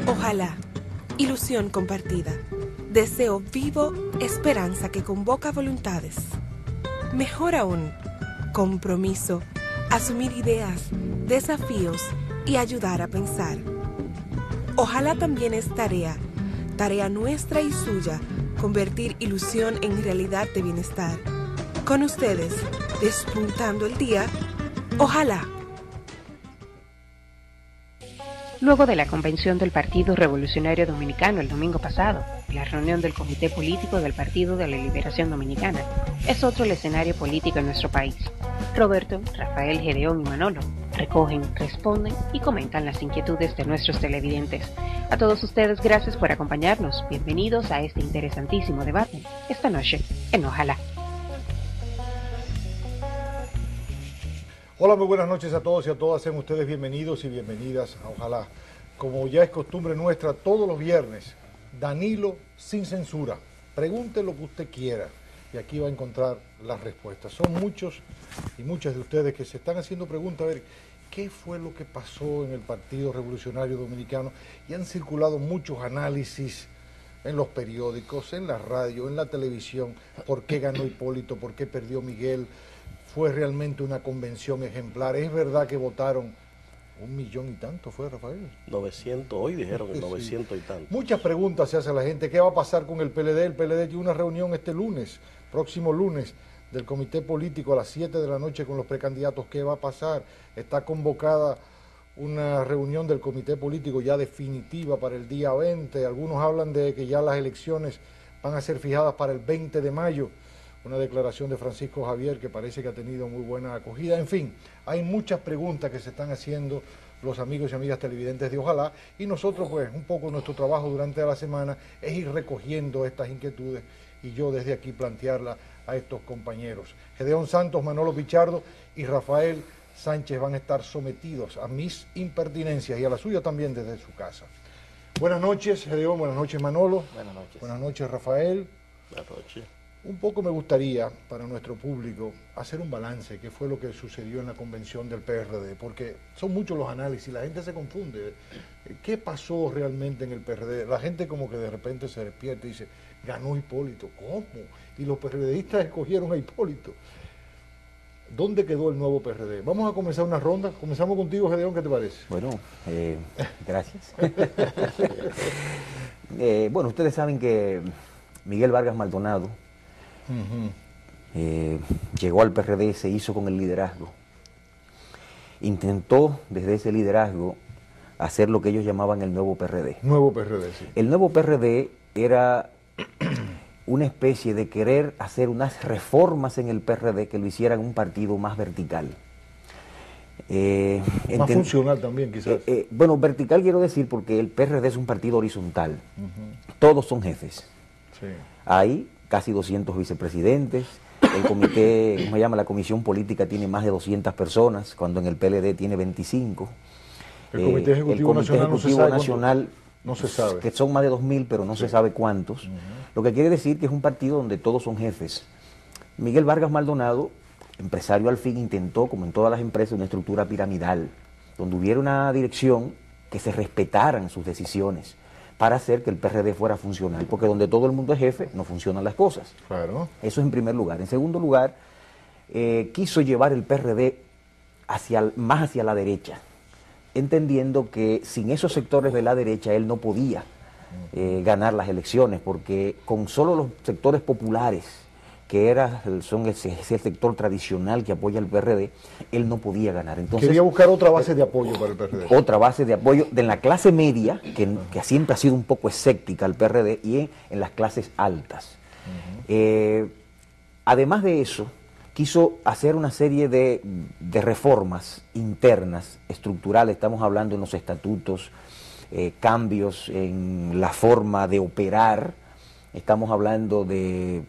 Ojalá, ilusión compartida, deseo vivo, esperanza que convoca voluntades. Mejor aún, compromiso, asumir ideas, desafíos y ayudar a pensar. Ojalá también es tarea nuestra y suya, convertir ilusión en realidad de bienestar. Con ustedes, despuntando el día, ojalá. Luego de la convención del Partido Revolucionario Dominicano el domingo pasado, la reunión del Comité Político del Partido de la Liberación Dominicana es otro el escenario político en nuestro país. Roberto, Rafael, Gedeón y Manolo recogen, responden y comentan las inquietudes de nuestros televidentes. A todos ustedes, gracias por acompañarnos. Bienvenidos a este interesantísimo debate esta noche en Ojalá. Hola, muy buenas noches a todos y a todas. Sean ustedes bienvenidos y bienvenidas a Ojalá. Como ya es costumbre nuestra, todos los viernes, Danilo sin censura. Pregunte lo que usted quiera y aquí va a encontrar las respuestas. Son muchos y muchas de ustedes que se están haciendo preguntas, a ver, ¿qué fue lo que pasó en el Partido Revolucionario Dominicano? Y han circulado muchos análisis en los periódicos, en la radio, en la televisión. ¿Por qué ganó Hipólito? ¿Por qué perdió Miguel? Fue realmente una convención ejemplar. Es verdad que votaron 1 millón y tanto, ¿fue, Rafael? 900, hoy dijeron que 900 y tanto. Muchas preguntas se hace la gente. ¿Qué va a pasar con el PLD? El PLD tiene una reunión este lunes, próximo lunes, del Comité Político a las 7 de la noche con los precandidatos. ¿Qué va a pasar? Está convocada una reunión del Comité Político ya definitiva para el día 20. Algunos hablan de que ya las elecciones van a ser fijadas para el 20 de mayo. Una declaración de Francisco Javier que parece que ha tenido muy buena acogida. En fin, hay muchas preguntas que se están haciendo los amigos y amigas televidentes de Ojalá, y nosotros pues un poco nuestro trabajo durante la semana es ir recogiendo estas inquietudes y yo desde aquí plantearlas a estos compañeros. Gedeón Santos, Manolo Pichardo y Rafael Sánchez van a estar sometidos a mis impertinencias y a la suya también desde su casa. Buenas noches, Gedeón, buenas noches, Manolo. Buenas noches. Buenas noches, Rafael. Buenas noches. Un poco me gustaría, para nuestro público, hacer un balance, qué fue lo que sucedió en la convención del PRD, porque son muchos los análisis, la gente se confunde. ¿Qué pasó realmente en el PRD? La gente como que de repente se despierta y dice, ganó Hipólito, ¿cómo? Y los PRDistas escogieron a Hipólito. ¿Dónde quedó el nuevo PRD? Vamos a comenzar una ronda. Comenzamos contigo, Gedeón, ¿qué te parece? Bueno, gracias. Bueno, ustedes saben que Miguel Vargas Maldonado llegó al PRD, se hizo con el liderazgo. Intentó desde ese liderazgo hacer lo que ellos llamaban el nuevo PRD. Nuevo PRD, sí. El nuevo PRD era una especie de querer hacer unas reformas en el PRD que lo hicieran un partido más vertical. Más funcional también, quizás. Bueno, vertical quiero decir porque el PRD es un partido horizontal. Todos son jefes. Sí. Hay casi 200 vicepresidentes. El comité, ¿cómo se llama? La comisión política tiene más de 200 personas, cuando en el PLD tiene 25. El Comité Ejecutivo Nacional no se sabe. Que son más de 2.000, pero no se sabe cuántos. Lo que quiere decir que es un partido donde todos son jefes. Miguel Vargas Maldonado, empresario al fin, intentó, como en todas las empresas, una estructura piramidal, donde hubiera una dirección que se respetaran sus decisiones, para hacer que el PRD fuera funcional, porque donde todo el mundo es jefe, no funcionan las cosas. Claro. Eso es en primer lugar. En segundo lugar, quiso llevar el PRD más hacia la derecha, entendiendo que sin esos sectores de la derecha él no podía ganar las elecciones, porque con solo los sectores populares, que son ese sector tradicional que apoya al PRD, él no podía ganar. Entonces, quería buscar otra base de apoyo para el PRD. Otra base de apoyo de la clase media, que siempre ha sido un poco escéptica al PRD, y en las clases altas. Además de eso, quiso hacer una serie de reformas internas, estructurales. Estamos hablando en los estatutos, cambios en la forma de operar. Estamos hablando de...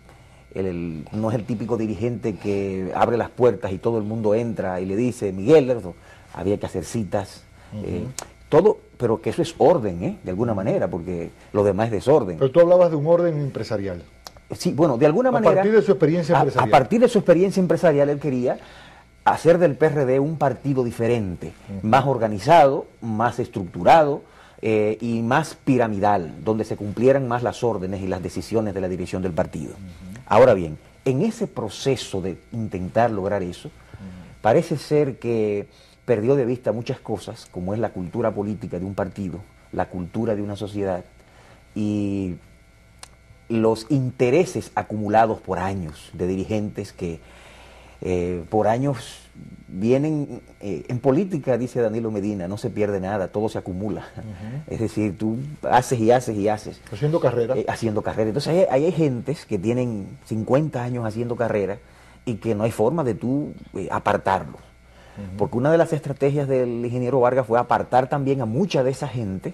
no es el típico dirigente que abre las puertas y todo el mundo entra y le dice, Miguel, había que hacer citas, todo, pero que eso es orden, de alguna manera, porque lo demás es desorden. Pero tú hablabas de un orden empresarial. Sí, bueno, de alguna manera... A partir de su experiencia empresarial. A partir de su experiencia empresarial, él quería hacer del PRD un partido diferente, más organizado, más estructurado, y más piramidal, donde se cumplieran más las órdenes y las decisiones de la dirección del partido. Ahora bien, en ese proceso de intentar lograr eso, parece ser que perdió de vista muchas cosas, como es la cultura política de un partido, la cultura de una sociedad y los intereses acumulados por años de dirigentes que por años vienen en política, dice Danilo Medina, no se pierde nada, todo se acumula. Es decir, tú haces y haces y haces. Haciendo carrera. Haciendo carrera. Entonces hay gentes que tienen 50 años haciendo carrera y que no hay forma de tú apartarlos. Porque una de las estrategias del ingeniero Vargas fue apartar también a mucha de esa gente,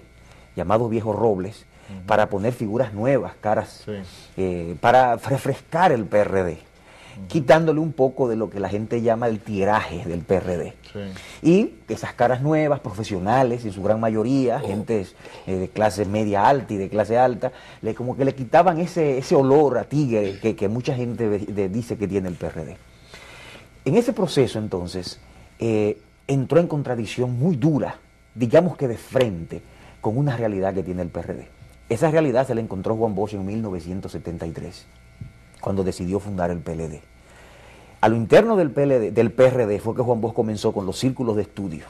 llamados viejos robles, para poner figuras nuevas, caras, para refrescar el PRD. Quitándole un poco de lo que la gente llama el tiraje del PRD. Y esas caras nuevas, profesionales, en su gran mayoría, gentes de clase media alta y de clase alta, como que le quitaban ese olor a tigre que mucha gente dice que tiene el PRD. En ese proceso, entonces, entró en contradicción muy dura, digamos que de frente, con una realidad que tiene el PRD. Esa realidad se la encontró Juan Bosch en 1973, cuando decidió fundar el PLD. A lo interno del PRD fue que Juan Bosch comenzó con los círculos de estudio,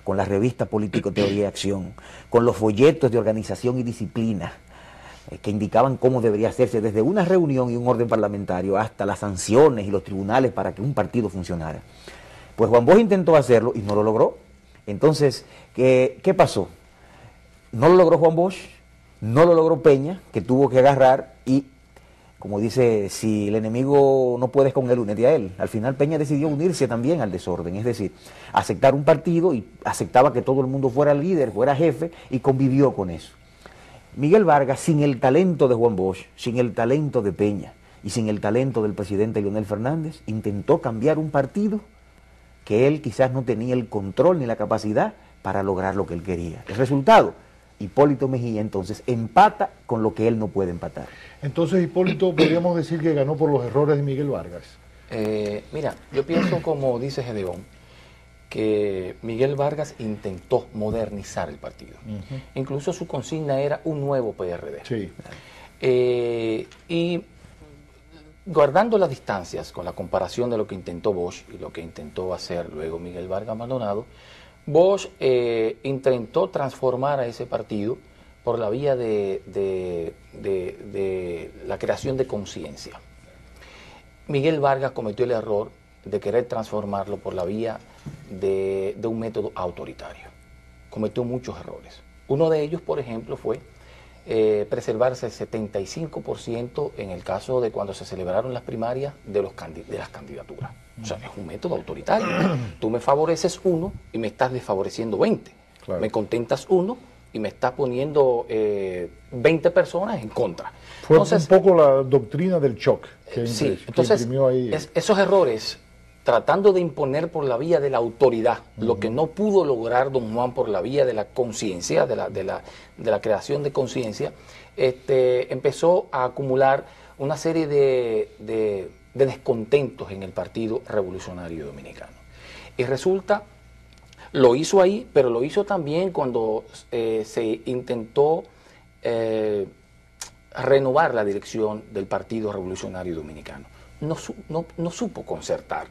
con las revistas Político, Teoría y Acción, con los folletos de organización y disciplina, que indicaban cómo debería hacerse desde una reunión y un orden parlamentario hasta las sanciones y los tribunales para que un partido funcionara. Pues Juan Bosch intentó hacerlo y no lo logró. Entonces, ¿qué pasó? No lo logró Juan Bosch, no lo logró Peña, que tuvo que agarrar y, como dice, si el enemigo no puedes con él, únete a él. Al final Peña decidió unirse también al desorden, es decir, aceptar un partido y aceptaba que todo el mundo fuera líder, fuera jefe y convivió con eso. Miguel Vargas, sin el talento de Juan Bosch, sin el talento de Peña y sin el talento del presidente Leonel Fernández, intentó cambiar un partido que él quizás no tenía el control ni la capacidad para lograr lo que él quería. El resultado, Hipólito Mejía entonces empata con lo que él no puede empatar. Entonces Hipólito podríamos decir que ganó por los errores de Miguel Vargas. Mira, yo pienso como dice Gedeón, que Miguel Vargas intentó modernizar el partido. Incluso su consigna era un nuevo PRD. Sí. Y guardando las distancias con la comparación de lo que intentó Bosch y lo que intentó hacer luego Miguel Vargas Maldonado, Bosch intentó transformar a ese partido por la vía de la creación de conciencia. Miguel Vargas cometió el error de querer transformarlo por la vía de un método autoritario. Cometió muchos errores. Uno de ellos, por ejemplo, fue preservarse el 75% en el caso de cuando se celebraron las primarias de las candidaturas. O sea, es un método autoritario. Tú me favoreces uno y me estás desfavoreciendo 20. Claro. Me contentas uno y me estás poniendo 20 personas en contra. Fue Entonces, un poco la doctrina del shock que, sí, que entonces imprimió ahí. Esos errores, tratando de imponer por la vía de la autoridad, lo que no pudo lograr don Juan por la vía de la conciencia, de la creación de conciencia, empezó a acumular una serie de descontentos en el Partido Revolucionario Dominicano. Y resulta, lo hizo ahí, pero lo hizo también cuando se intentó renovar la dirección del Partido Revolucionario Dominicano. No supo concertar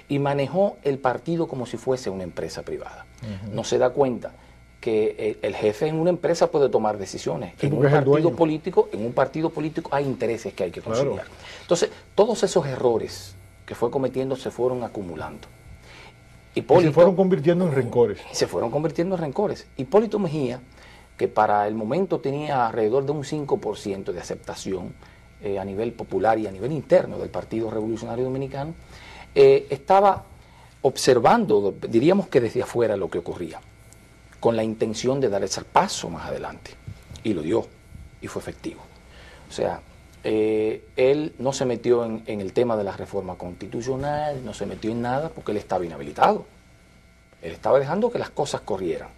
y manejó el partido como si fuese una empresa privada. No se da cuenta que el jefe en una empresa puede tomar decisiones. Sí, en un partido político hay intereses que hay que conciliar. Claro. Entonces, todos esos errores que fue cometiendo se fueron acumulando. Hipólito, y se fueron convirtiendo en rencores. Se fueron convirtiendo en rencores. Hipólito Mejía, que para el momento tenía alrededor de un 5% de aceptación a nivel popular y a nivel interno del Partido Revolucionario Dominicano, estaba observando, diríamos que desde afuera, lo que ocurría, con la intención de dar ese paso más adelante. Y lo dio, y fue efectivo. O sea, él no se metió en el tema de la reforma constitucional, no se metió en nada porque él estaba inhabilitado. Él estaba dejando que las cosas corrieran.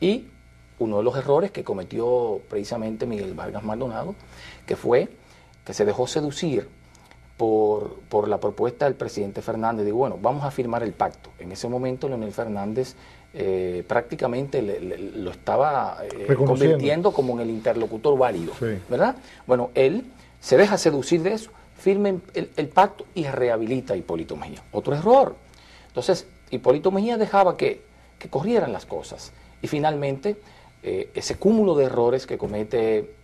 Y uno de los errores que cometió precisamente Miguel Vargas Maldonado, que fue que se dejó seducir por la propuesta del presidente Fernández. Digo, bueno, vamos a firmar el pacto. En ese momento Leonel Fernández prácticamente lo estaba convirtiendo como en el interlocutor válido, ¿verdad? Bueno, él se deja seducir de eso, firma el pacto y rehabilita a Hipólito Mejía. Otro error. Entonces, Hipólito Mejía dejaba que corrieran las cosas. Y finalmente, ese cúmulo de errores que comete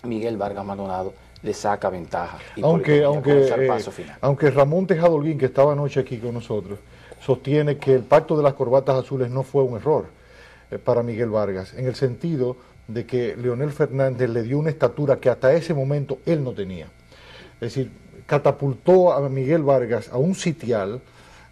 Miguel Vargas Maldonado le saca ventaja. Aunque Ramón Tejada Holguín, que estaba anoche aquí con nosotros, sostiene que el pacto de las corbatas azules no fue un error para Miguel Vargas, en el sentido de que Leonel Fernández le dio una estatura que hasta ese momento él no tenía. Es decir, catapultó a Miguel Vargas a un sitial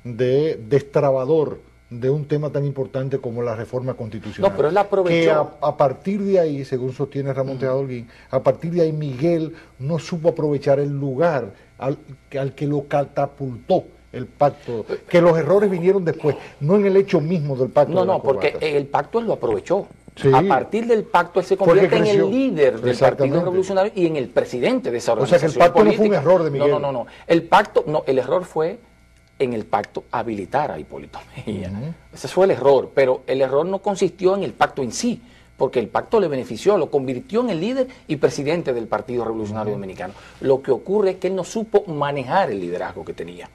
de destrabador de un tema tan importante como la reforma constitucional. No, pero él aprovechó. Que a partir de ahí, según sostiene Ramón Tejada Holguín, a partir de ahí Miguel no supo aprovechar el lugar al que lo catapultó el pacto, que los errores vinieron después, no en el hecho mismo del pacto. No, porque el pacto él lo aprovechó. Sí. A partir del pacto él se convierte en el líder del Partido Revolucionario y en el presidente de esa organización. O sea que el pacto política no fue un error de Miguel. No. El pacto, el error fue en el pacto habilitar a Hipólito Mejía. Ese fue el error, pero el error no consistió en el pacto en sí, porque el pacto le benefició, lo convirtió en el líder y presidente del Partido Revolucionario Dominicano. Lo que ocurre es que él no supo manejar el liderazgo que tenía,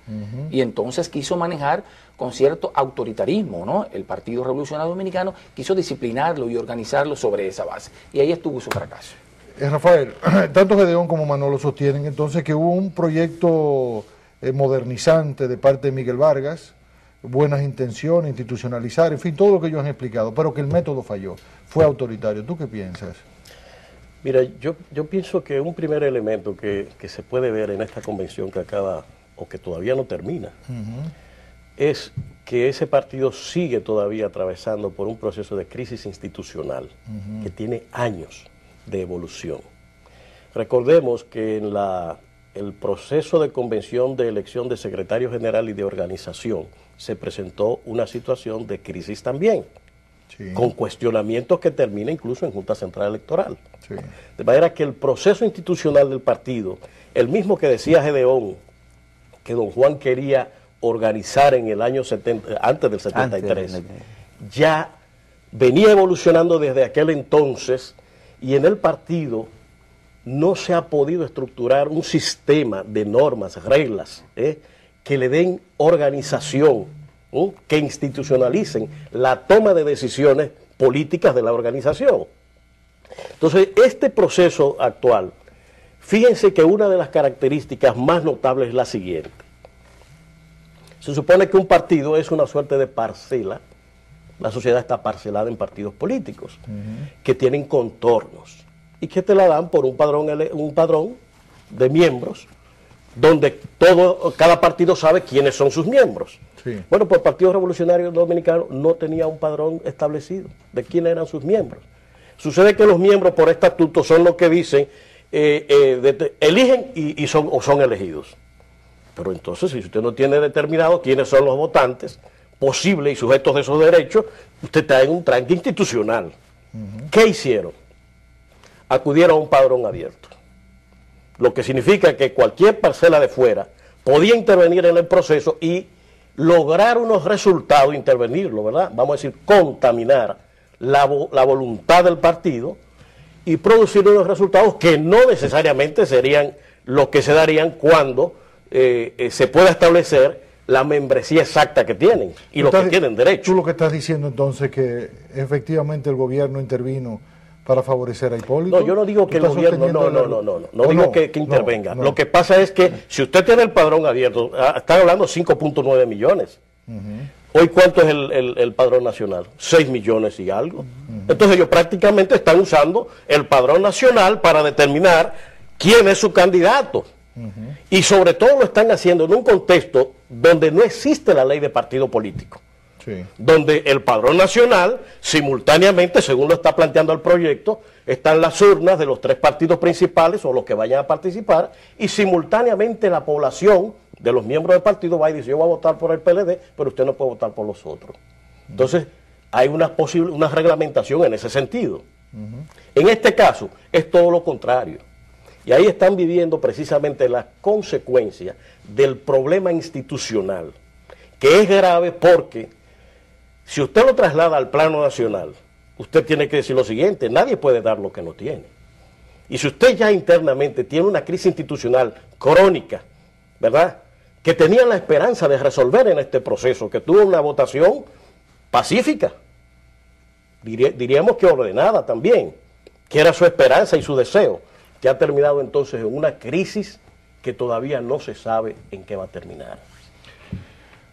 y entonces quiso manejar con cierto autoritarismo, ¿no? El Partido Revolucionario Dominicano quiso disciplinarlo y organizarlo sobre esa base, y ahí estuvo su fracaso. Rafael, tanto Gedeón como Manolo sostienen entonces que hubo un proyecto modernizante de parte de Miguel Vargas, buenas intenciones, institucionalizar, en fin, todo lo que ellos han explicado, pero que el método falló, fue autoritario. ¿Tú qué piensas? Mira, yo pienso que un primer elemento que se puede ver en esta convención que acaba, o que todavía no termina, es que ese partido sigue todavía atravesando por un proceso de crisis institucional que tiene años de evolución. Recordemos que en el proceso de convención de elección de secretario general y de organización se presentó una situación de crisis también, con cuestionamientos que termina incluso en Junta Central Electoral. De manera que el proceso institucional del partido, el mismo que decía Gedeón, que don Juan quería organizar en el año 70, antes del 73, ya venía evolucionando desde aquel entonces, y en el partido no se ha podido estructurar un sistema de normas, reglas, que le den organización, que institucionalicen la toma de decisiones políticas de la organización. Entonces, este proceso actual, fíjense que una de las características más notables es la siguiente. Se supone que un partido es una suerte de parcela, la sociedad está parcelada en partidos políticos, que tienen contornos, y que te la dan por un padrón de miembros, donde cada partido sabe quiénes son sus miembros. Bueno, pues el Partido Revolucionario Dominicano no tenía un padrón establecido de quiénes eran sus miembros. Sucede que los miembros por estatuto son los que dicen, eligen y son elegidos. Pero entonces, si usted no tiene determinado quiénes son los votantes posibles y sujetos de esos derechos, usted está en un tranque institucional. ¿Qué hicieron? Acudieron a un padrón abierto, lo que significa que cualquier parcela de fuera podía intervenir en el proceso y lograr unos resultados, intervenirlo, ¿verdad? Vamos a decir, contaminar la voluntad del partido y producir unos resultados que no necesariamente serían los que se darían cuando se pueda establecer la membresía exacta que tienen y los que tienen derecho. Tú lo que estás diciendo entonces que efectivamente el gobierno intervino para favorecer a Hipólito. No, yo no digo que el gobierno, no digo que intervenga. Lo que pasa es que si usted tiene el padrón abierto, están hablando 5.9 millones. Hoy, ¿cuánto es el padrón nacional? 6 millones y algo. Entonces ellos prácticamente están usando el padrón nacional para determinar quién es su candidato. Y sobre todo lo están haciendo en un contexto donde no existe la ley de partido político. Donde el padrón nacional, simultáneamente, según lo está planteando el proyecto, están las urnas de los 3 partidos principales o los que vayan a participar, y simultáneamente la población de los miembros del partido va y dice, yo voy a votar por el PLD, pero usted no puede votar por los otros. Entonces, hay una reglamentación en ese sentido. En este caso, es todo lo contrario. Y ahí están viviendo precisamente las consecuencias del problema institucional, que es grave porque Si usted lo traslada al plano nacional, usted tiene que decir lo siguiente: nadie puede dar lo que no tiene. Y si usted ya internamente tiene una crisis institucional crónica, ¿verdad?, que tenía la esperanza de resolver en este proceso, que tuvo una votación pacífica, diríamos que ordenada también, que era su esperanza y su deseo, que ha terminado entonces en una crisis que todavía no se sabe en qué va a terminar.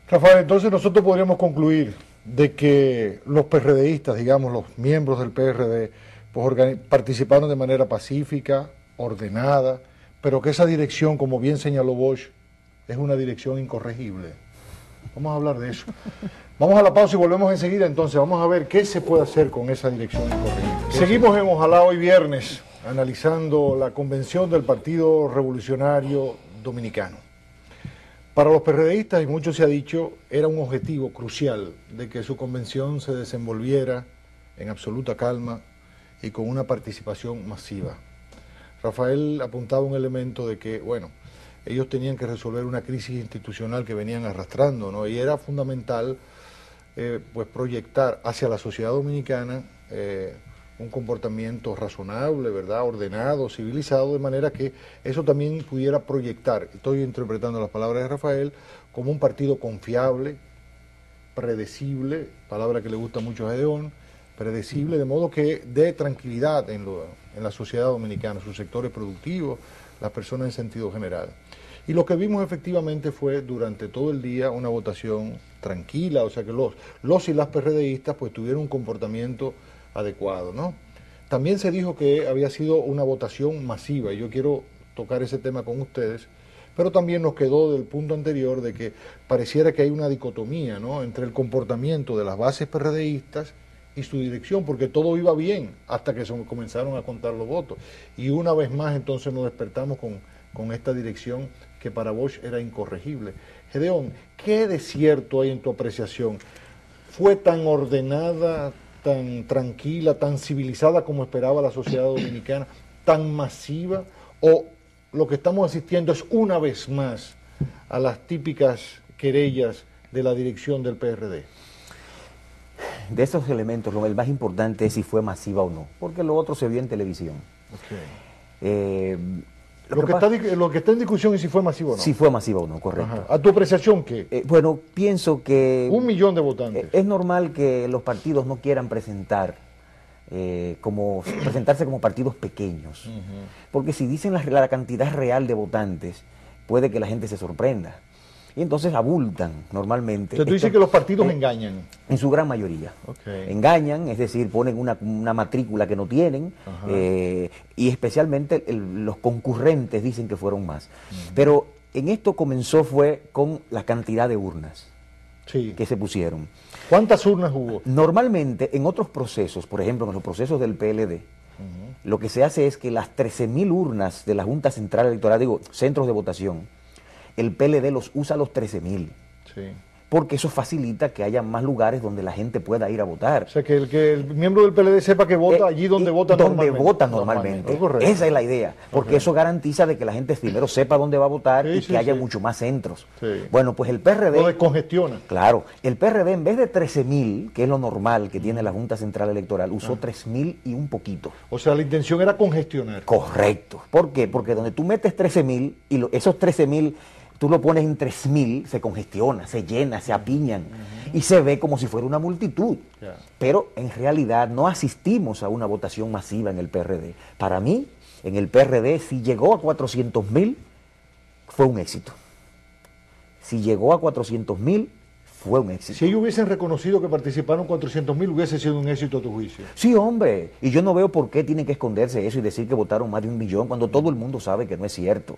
Rafael, entonces nosotros podríamos concluir de que los PRDistas, digamos, los miembros del PRD, pues participaron de manera pacífica, ordenada, pero que esa dirección, como bien señaló Bosch, es una dirección incorregible. Vamos a hablar de eso. Vamos a la pausa y volvemos enseguida. Entonces vamos a ver qué se puede hacer con esa dirección incorregible. Seguimos en Ojalá hoy viernes, analizando la convención del Partido Revolucionario Dominicano. Para los PRDistas, y mucho se ha dicho, era un objetivo crucial de que su convención se desenvolviera en absoluta calma y con una participación masiva. Rafael apuntaba un elemento de que, bueno, ellos tenían que resolver una crisis institucional que venían arrastrando, ¿no? Y era fundamental pues proyectar hacia la sociedad dominicana un comportamiento razonable, ¿verdad?, ordenado, civilizado, de manera que eso también pudiera proyectar, estoy interpretando las palabras de Rafael, como un partido confiable, predecible, palabra que le gusta mucho a Gedeón, predecible, de modo que dé tranquilidad en la sociedad dominicana, sus sectores productivos, las personas en sentido general. Y lo que vimos efectivamente fue durante todo el día una votación tranquila, o sea que los y las PRDistas pues tuvieron un comportamiento adecuado, ¿no? También se dijo que había sido una votación masiva, y yo quiero tocar ese tema con ustedes, pero también nos quedó del punto anterior de que pareciera que hay una dicotomía, ¿no?, entre el comportamiento de las bases PRDistas y su dirección, porque todo iba bien hasta que comenzaron a contar los votos. Y una vez más entonces nos despertamos con esta dirección que para Bosch era incorregible. Gedeón, ¿qué de cierto hay en tu apreciación? ¿Fue tan ordenada, tan tranquila, tan civilizada como esperaba la sociedad dominicana, tan masiva, o lo que estamos asistiendo es una vez más a las típicas querellas de la dirección del PRD? De esos elementos, el más importante es si fue masiva o no, porque lo otro se vio en televisión. Okay. Lo que está en discusión es si fue masiva o no. Si fue masiva o no, correcto. Ajá. ¿A tu apreciación qué? Bueno, pienso que... 1 millón de votantes. Es normal que los partidos no quieran presentarse como partidos pequeños, porque si dicen la cantidad real de votantes, puede que la gente se sorprenda. Y entonces abultan normalmente. Entonces tú dices que los partidos engañan. En su gran mayoría. Okay. Engañan, es decir, ponen una matrícula que no tienen, y especialmente los concurrentes dicen que fueron más. Pero en esto fue con la cantidad de urnas que se pusieron. ¿Cuántas urnas hubo? Normalmente en otros procesos, por ejemplo en los procesos del PLD, lo que se hace es que las 13.000 urnas de la Junta Central Electoral, centros de votación, el PLD los usa a los 13.000. Sí. Porque eso facilita que haya más lugares donde la gente pueda ir a votar. O sea, que el miembro del PLD sepa que vota allí donde vota normalmente. Donde vota normalmente. Esa es la idea. Porque eso garantiza de que la gente primero sepa dónde va a votar y que haya mucho más centros. Sí. Bueno, pues el PRD... Lo descongestiona. Claro. El PRD, en vez de 13.000, que es lo normal que tiene la Junta Central Electoral, usó 3.000 y un poquito. O sea, la intención era congestionar. Correcto. ¿Por qué? Porque donde tú metes 13.000 y esos 13.000... tú lo pones en 3.000, se congestiona, se llena, se apiñan y se ve como si fuera una multitud. Pero en realidad no asistimos a una votación masiva en el PRD. Para mí, en el PRD, si llegó a 400.000, fue un éxito. Si llegó a 400.000, fue un éxito. Si ellos hubiesen reconocido que participaron 400.000, hubiese sido un éxito a tu juicio. Sí, hombre. Y yo no veo por qué tienen que esconderse eso y decir que votaron más de 1 millón cuando todo el mundo sabe que no es cierto.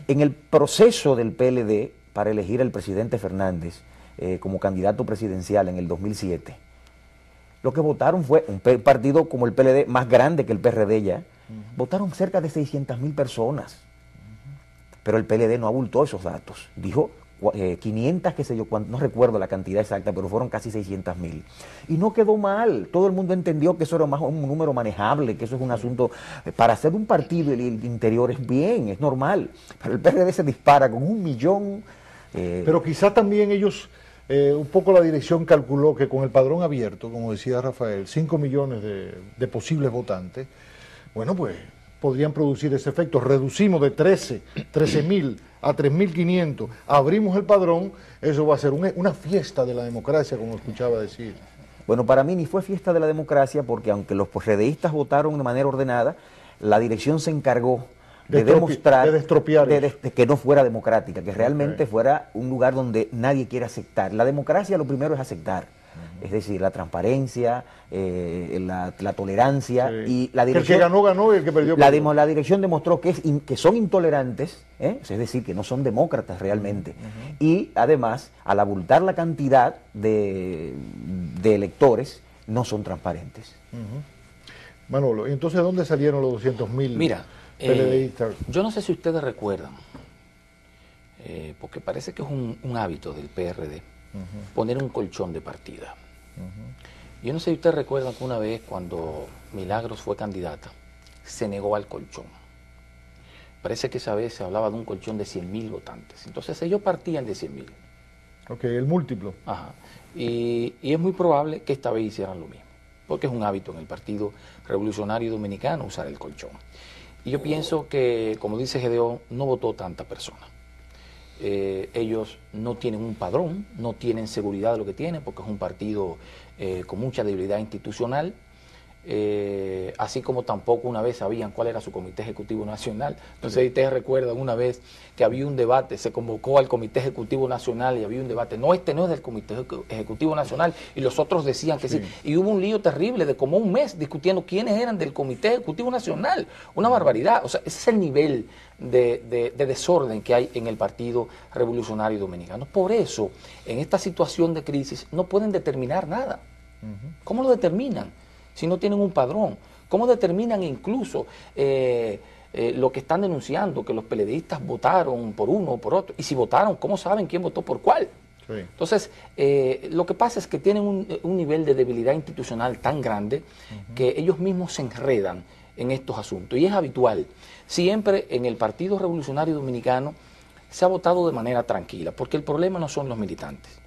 En el proceso del PLD para elegir al presidente Fernández como candidato presidencial en el 2007, lo que votaron fue un partido como el PLD, más grande que el PRD ya, votaron cerca de 600.000 personas. Pero el PLD no abultó esos datos. Dijo 500, qué sé yo, no recuerdo la cantidad exacta, pero fueron casi 600.000. Y no quedó mal, todo el mundo entendió que eso era más un número manejable, que eso es un asunto, para hacer un partido el interior es bien, es normal, pero el PRD se dispara con 1 millón. Pero quizás también ellos un poco la dirección calculó que con el padrón abierto, como decía Rafael, 5 millones de posibles votantes, bueno, pues podrían producir ese efecto. Reducimos de 13.000 a 3.500, abrimos el padrón, eso va a ser una fiesta de la democracia, como escuchaba decir. Bueno, para mí ni fue fiesta de la democracia, porque aunque los PRDistas votaron de manera ordenada, la dirección se encargó de demostrar de que no fuera democrática, que realmente fuera un lugar donde nadie quiere aceptar. La democracia lo primero es aceptar, es decir, la transparencia, la tolerancia, y la dirección... El que ganó, ganó, y el que perdió, perdió. La dirección demostró que son intolerantes, es decir, que no son demócratas realmente, y además, al abultar la cantidad de electores, no son transparentes. Manolo, ¿y entonces dónde salieron los 200.000 Mira, PLDistas? yo no sé si ustedes recuerdan, porque parece que es un hábito del PRD, poner un colchón de partida. Yo no sé si ustedes recuerdan que una vez cuando Milagros fue candidata, se negó al colchón. Parece que esa vez se hablaba de un colchón de 100.000 votantes. Entonces ellos partían de 100.000. Ok, el múltiplo. Ajá. Y es muy probable que esta vez hicieran lo mismo, porque es un hábito en el Partido Revolucionario Dominicano usar el colchón. Y yo pienso que, como dice Gedeón, no votó tanta persona. Ellos no tienen un padrón, no tienen seguridad de lo que tienen, porque es un partido con mucha debilidad institucional, así como tampoco una vez sabían cuál era su comité ejecutivo nacional. Entonces, ustedes recuerdan una vez que había un debate, se convocó al comité ejecutivo nacional y había un debate, no, este no es del comité ejecutivo nacional, y los otros decían que sí, y hubo un lío terrible de como un mes discutiendo quiénes eran del comité ejecutivo nacional, una barbaridad. O sea, ese es el nivel de desorden que hay en el Partido Revolucionario Dominicano. Por eso, en esta situación de crisis, no pueden determinar nada. ¿Cómo lo determinan si no tienen un padrón? ¿Cómo determinan incluso lo que están denunciando, que los PLDistas votaron por uno o por otro? Y si votaron, ¿cómo saben quién votó por cuál? Sí. Entonces, lo que pasa es que tienen un nivel de debilidad institucional tan grande que ellos mismos se enredan en estos asuntos. Y es habitual. Siempre en el Partido Revolucionario Dominicano se ha votado de manera tranquila, porque el problema no son los militantes.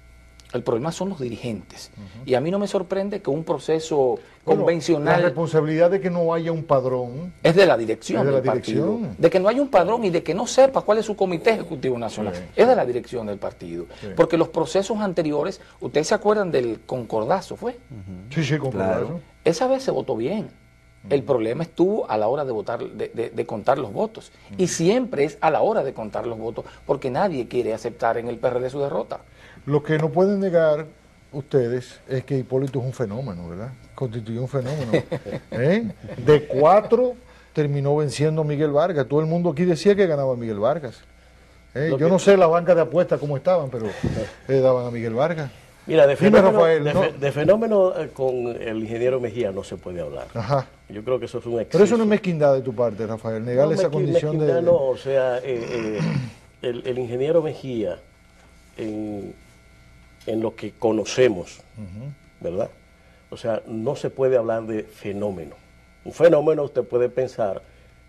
El problema son los dirigentes. Y a mí no me sorprende que un proceso convencional... La responsabilidad de que no haya un padrón... Es de la dirección del partido. De que no haya un padrón y de que no sepa cuál es su comité ejecutivo nacional. Sí. Es de la dirección del partido. Sí. Porque los procesos anteriores, ¿ustedes se acuerdan del concordazo, fue? Sí, sí, concordazo. Claro. Esa vez se votó bien. El problema estuvo a la hora de votar, de contar los votos. Y siempre es a la hora de contar los votos, porque nadie quiere aceptar en el PRD su derrota. Lo que no pueden negar ustedes es que Hipólito es un fenómeno, ¿verdad? Constituyó un fenómeno. De 4 terminó venciendo a Miguel Vargas. Todo el mundo aquí decía que ganaba Miguel Vargas. Yo no sé la banca de apuestas cómo estaban, pero daban a Miguel Vargas. Mira, de fenómeno con el ingeniero Mejía no se puede hablar. Ajá. Yo creo que eso es un exceso. Pero eso no es mezquindad de tu parte, Rafael, negarle esa condición de... No, o sea, el ingeniero Mejía, en lo que conocemos, ¿verdad? O sea, no se puede hablar de fenómeno. Un fenómeno usted puede pensar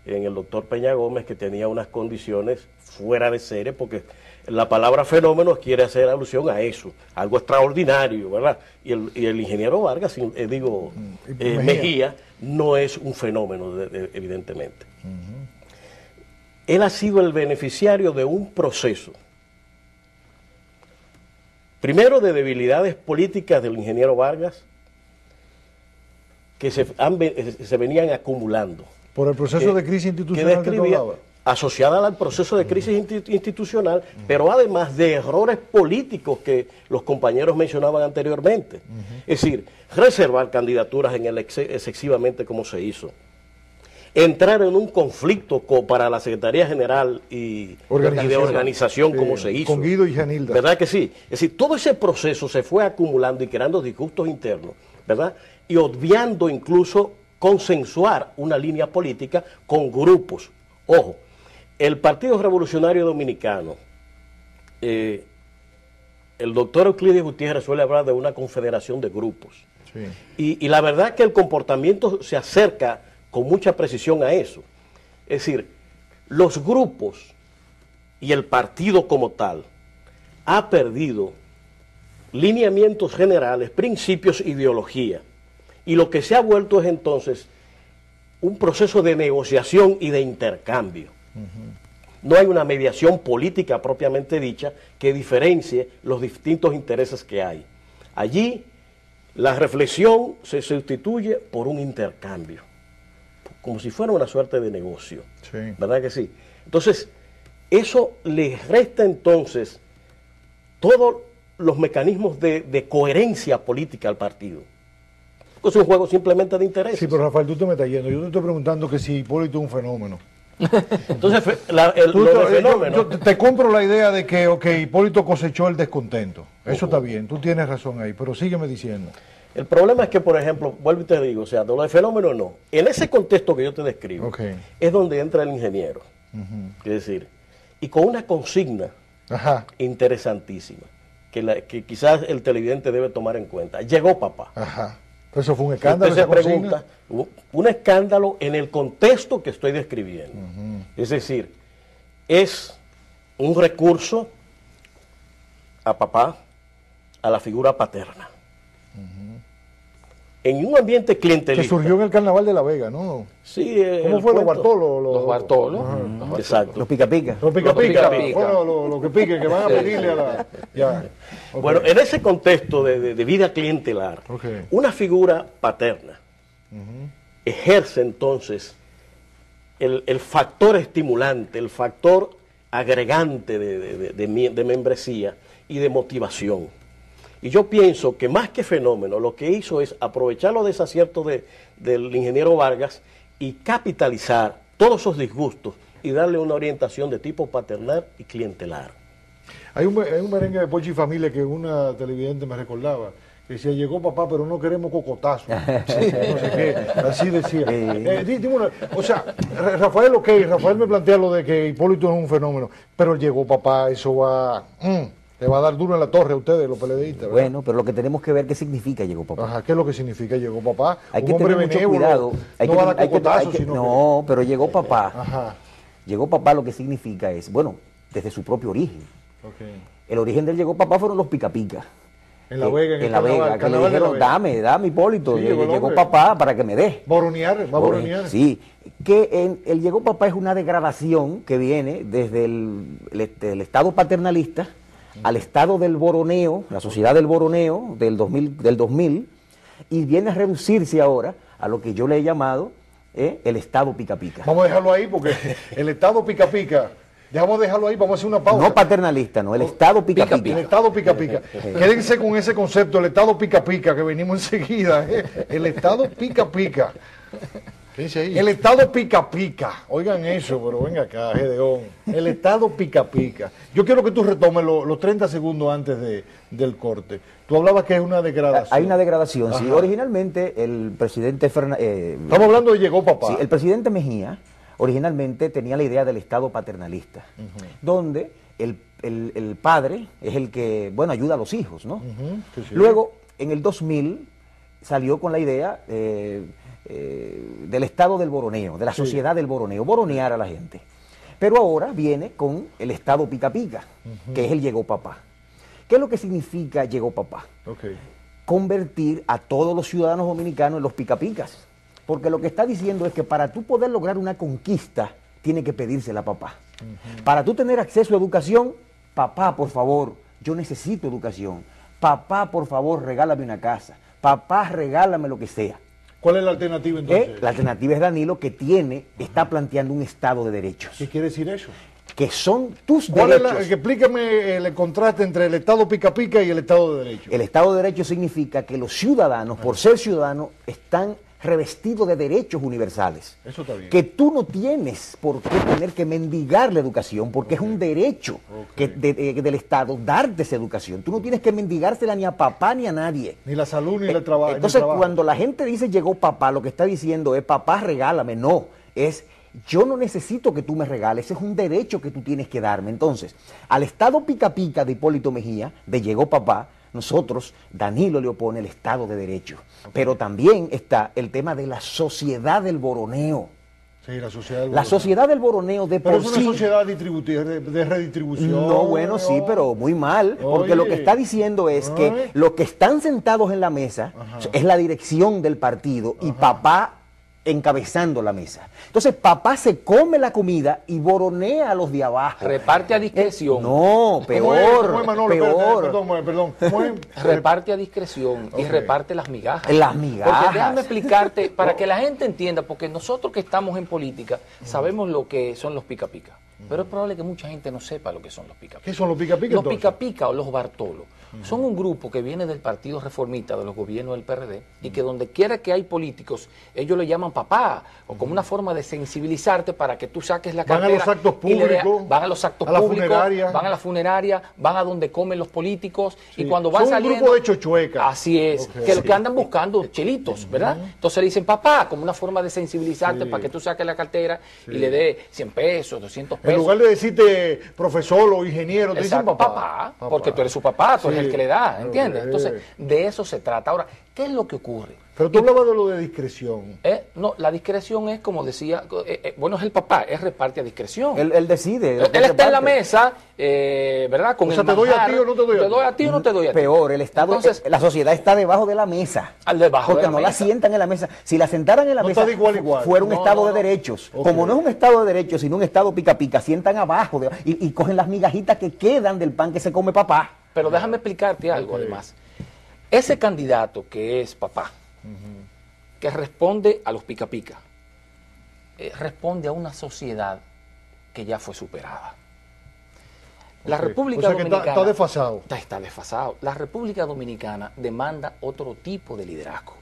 en el doctor Peña Gómez, que tenía unas condiciones fuera de serie, porque la palabra fenómeno quiere hacer alusión a eso, algo extraordinario, ¿verdad? Y el ingeniero Vargas, Mejía, no es un fenómeno, evidentemente. Él ha sido el beneficiario de un proceso, primero de debilidades políticas del ingeniero Vargas, que se venían acumulando. Por el proceso de crisis institucional que hablaba. Asociada al proceso de crisis institucional, pero además de errores políticos que los compañeros mencionaban anteriormente. Es decir, reservar candidaturas excesivamente como se hizo. Entrar en un conflicto para la Secretaría General y de organización como se hizo. Con Guido y Janilda. ¿Verdad que sí? Es decir, todo ese proceso se fue acumulando y creando disgustos internos, ¿verdad? Y obviando incluso consensuar una línea política con grupos. Ojo, el Partido Revolucionario Dominicano, el doctor Euclides Gutiérrez suele hablar de una confederación de grupos. Sí. Y la verdad que el comportamiento se acerca con mucha precisión a eso. Es decir, los grupos y el partido como tal ha perdido lineamientos generales, principios, ideología. Y lo que se ha vuelto es entonces un proceso de negociación y de intercambio. No hay una mediación política propiamente dicha que diferencie los distintos intereses que hay. Allí la reflexión se sustituye por un intercambio, como si fuera una suerte de negocio. Sí. ¿Verdad que sí? Entonces, eso le resta entonces todos los mecanismos de coherencia política al partido. Es un juego simplemente de intereses. Sí, pero Rafael, tú te me estás yendo. Yo te estoy preguntando que si Hipólito es un fenómeno. Entonces, lo del fenómeno... Yo te compro la idea de que Hipólito cosechó el descontento. Eso está bien, tú tienes razón ahí, pero sígueme diciendo. El problema es que, por ejemplo, vuelvo y te digo, o sea, de lo de fenómeno no. En ese contexto que yo te describo, es donde entra el ingeniero. Es decir, y con una consigna interesantísima, que quizás el televidente debe tomar en cuenta. Llegó papá. Ajá. Eso fue un escándalo. Usted se pregunta, un escándalo en el contexto que estoy describiendo. Es decir, es un recurso a papá, a la figura paterna. En un ambiente clientelista. Que surgió en el Carnaval de La Vega, ¿no? Sí. ¿Cómo fue? Los Bartolos. Los Bartolos. Exacto. Los pica-pica. Los pica-pica. Bueno, los que piquen, que van a pedirle a la... Ya. Bueno, en ese contexto de vida clientelar, una figura paterna ejerce entonces el factor estimulante, el factor agregante de membresía y de motivación. Y yo pienso que más que fenómeno, lo que hizo es aprovechar los desaciertos del ingeniero Vargas y capitalizar todos esos disgustos y darle una orientación de tipo paternal y clientelar. Hay un merengue de Pochi y Familia que una televidente me recordaba, que decía, llegó papá, pero no queremos cocotazo. Sí, no sé qué, así decía. O sea, Rafael me plantea lo de que Hipólito es un fenómeno, pero llegó papá, eso va... le va a dar duro en la torre a ustedes, los PLDistas, ¿verdad? Bueno, pero lo que tenemos que ver qué significa llegó papá. Ajá, ¿qué es lo que significa llegó papá? Hay que tener mucho cuidado. No va a dar cocotazo, no, pero llegó papá. Ajá. Llegó papá lo que significa es, bueno, desde su propio origen. El origen del llegó papá fueron los pica-pica. En La Vega, en La Vega, que le dijeron, dame Hipólito, sí, llegó papá para que me dé. Va a boronear. Sí, que el llegó papá es una degradación que viene desde el estado paternalista al estado del boroneo, la sociedad del boroneo del 2000, y viene a reducirse ahora a lo que yo le he llamado el estado pica-pica. Vamos a dejarlo ahí porque el estado pica-pica, vamos a dejarlo ahí, vamos a hacer una pausa. No paternalista, no, el estado pica-pica. El estado pica-pica. Quédense con ese concepto, el estado pica-pica, que venimos enseguida. El estado pica-pica. ¿Qué dice ahí? El estado pica-pica. Oigan eso, pero venga acá, Gedeón. El estado pica-pica. Yo quiero que tú retomes los 30 segundos antes del corte. Tú hablabas que es una degradación. Hay una degradación, sí. Originalmente el presidente Fernández... Estamos hablando de llegó papá. Sí, el presidente Mejía originalmente tenía la idea del estado paternalista, donde el padre es el que, bueno, ayuda a los hijos, ¿no? Sí. Luego, en el 2000, salió con la idea del estado del boroneo, de la sociedad del boroneo, boronear a la gente. Pero ahora viene con el estado pica-pica, que es el llegó papá. ¿Qué es lo que significa llegó papá? Convertir a todos los ciudadanos dominicanos en los pica-picas. Porque lo que está diciendo es que para tú poder lograr una conquista, tiene que pedírsela a papá. Para tú tener acceso a educación, papá, por favor, yo necesito educación. Papá, por favor, regálame una casa. Papá, regálame lo que sea. ¿Cuál es la alternativa entonces? La alternativa es Danilo, que está planteando un Estado de derechos. ¿Qué quiere decir eso? Que son tus ¿Cuál derechos. Explícame el contraste entre el Estado pica-pica y el Estado de Derecho. El Estado de Derecho significa que los ciudadanos, por ser ciudadanos, están revestido de derechos universales. Eso está bien. Que tú no tienes por qué tener que mendigar la educación, porque es un derecho del Estado darte esa educación. Tú no tienes que mendigársela ni a papá ni a nadie. Ni la salud ni el trabajo. Entonces, cuando la gente dice llegó papá, lo que está diciendo es papá, regálame. No, es yo no necesito que tú me regales, es un derecho que tú tienes que darme. Entonces, al Estado pica-pica de Hipólito Mejía, de llegó papá, nosotros, Danilo le opone el Estado de Derecho. Pero también está el tema de la sociedad del boroneo. Sí, la sociedad del La boroneo. sociedad del boroneo de Pero por es sí... una sociedad distributiva, de redistribución. No, bueno, sí, pero muy mal, porque Oye. lo que está diciendo es que Ay. los que están sentados en la mesa es la dirección del partido y papá encabezando la mesa. Entonces papá se come la comida y boronea a los de abajo. Reparte a discreción. No, ¿Cómo es, peor, Manolo? peor. Perdón. ¿Cómo es? Reparte a discreción y Ok. reparte las migajas. Las migajas. Porque déjame explicarte, para que la gente entienda, porque nosotros que estamos en política sabemos lo que son los pica pica. Pero es probable que mucha gente no sepa lo que son los pica pica. ¿Qué son los pica-pica Los entonces? pica pica o los Bartolos son un grupo que viene del Partido Reformista, de los gobiernos del PRD, y que donde quiera que hay políticos, ellos le llaman papá, o como una forma de sensibilizarte para que tú saques la Van a cartera. los actos y le dé- públicos, van a los actos a la públicos, funeraria. van a la funeraria, van a donde comen los políticos, Sí. y cuando van Son un saliendo... grupo de chochuecas. Así es, Ok. que lo que andan buscando chelitos, ¿verdad? Entonces le dicen papá, como una forma de sensibilizarte Sí. para que tú saques la cartera y le dé 100 pesos, 200 pesos. En lugar de decirte profesor o ingeniero, te dicen Exacto, papá. porque tú eres su papá, tú eres Sí. el que le da, ¿entiendes? Ok. Entonces, de eso se trata. Ahora, ¿qué es lo que ocurre? Pero tú hablabas de lo de discreción. No, la discreción es, como decía, bueno, es el papá, es reparte a discreción. Él decide. lo que Él está en la reparte. mesa, ¿verdad? Con O sea, el ¿te doy a manjar. ti o no te doy a ti? ¿Te doy a ti o no te doy a ti? Peor, el Estado, Entonces, la sociedad está debajo de la mesa. Al debajo porque de la no la mesa. sientan en la mesa. Si la sentaran en la No mesa, está de igual a igual. fuera un No, Estado no, de no. derechos. Ok. Como no es un Estado de derechos, sino un Estado pica pica, sientan abajo y cogen las migajitas que quedan del pan que se come papá. Pero déjame explicarte algo, Ok. además. Ese candidato que es papá, que responde a los pica pica, responde a una sociedad que ya fue superada. La Ok. República O sea que Dominicana está desfasado. Está desfasado. La República Dominicana demanda otro tipo de liderazgo.